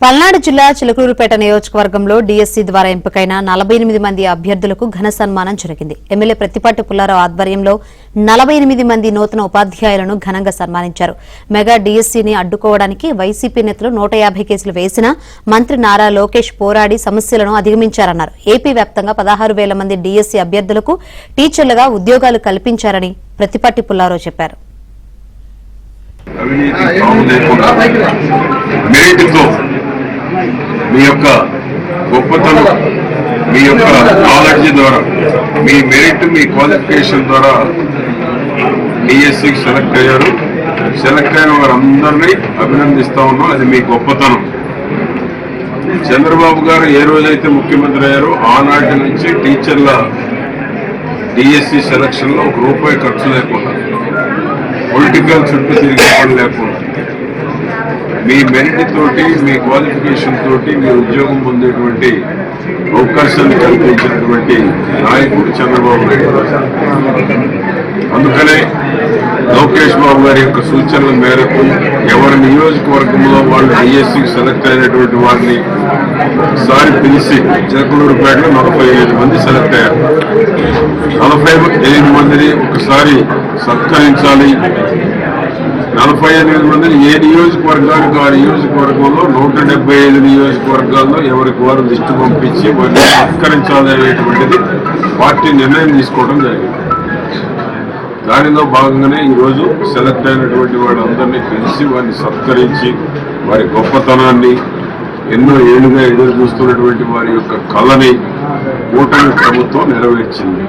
పల్నాడు జిల్లా చిలకలూరుపేట నియోజకవర్గంలో డీఎస్సీ ద్వారా ఎంపికైన 48 మంది అభ్యర్థులకు ఘన సన్మానం జరిగింది. ఎమ్మెల్యే ప్రతిపాటి పుల్లారావు ఆధ్వర్యంలో 48 మంది నూతన ఉపాధ్యాయులను ఘనంగా సన్మానించారు. మెగా డీఎస్సీని అడ్డుకోవడానికి వైసీపీ నేతలు 150 కేసులు వేసినా మంత్రి నారా లోకేష్ పోరాడి సమస్యలను అధిగమించారన్నారు. ఏపీ వ్యాప్తంగా 16,000 మంది డీఎస్సీ అభ్యర్థులకు టీచర్లుగా ఉద్యోగాలు కల్పించారని ప్రతిపాటి పుల్లారావు చెప్పారు. మీ యొక్క గొప్పతనం, మీ యొక్క నాలెడ్జ్ ద్వారా, మీ మెరిట్, మీ క్వాలిఫికేషన్ ద్వారా డిఎస్సికి సెలెక్ట్ అయ్యారు. సెలెక్ట్ అయిన వారందరినీ అభినందిస్తా ఉన్నాం. అది మీ గొప్పతనం. చంద్రబాబు గారు ఏ రోజైతే ముఖ్యమంత్రి అయ్యారో ఆనాటి నుంచి టీచర్ల డిఎస్సి సెలక్షన్ లో ₹1 ఖర్చు లేకుండా, పొలిటికల్ చుట్టూ తిరిగే పని లేకుండా, మీ మెరిట్ తోటి, మీ క్వాలిఫికేషన్ తోటి మీ ఉద్యోగం పొందేటువంటి అవకాశాన్ని కల్పించినటువంటి నాయకుడు చంద్రబాబు నాయుడు. అందుకనే లోకేష్ బాబు గారి యొక్క సూచనల మేరకు ఎవరి నియోజకవర్గంలో వాళ్ళు డిఎస్సికి సెలెక్ట్ అయినటువంటి వారిని ఒకసారి పిలిచి చిలకలూరుపేటలో 45 మంది సెలెక్ట్ అయ్యారు. 45 మందిని ఒకసారి సత్కరించాలి. 48 మందిని ఏ నియోజకవర్గానికి ఆ నియోజకవర్గంలో 175 నియోజకవర్గాల్లో ఎవరికి వారు లిస్టు పంపించి వారిని సత్కరించాలి అనేటువంటిది పార్టీ నిర్ణయం తీసుకోవడం జరిగింది. దానిలో భాగంగానే ఈరోజు సెలెక్ట్ అయినటువంటి వాళ్ళందరినీ పిలిచి వారిని సత్కరించి వారి గొప్పతనాన్ని, ఎన్నో ఏళ్లుగా ఎదురు చూస్తున్నటువంటి వారి యొక్క కళని కూటమి ప్రభుత్వం నెరవేర్చింది.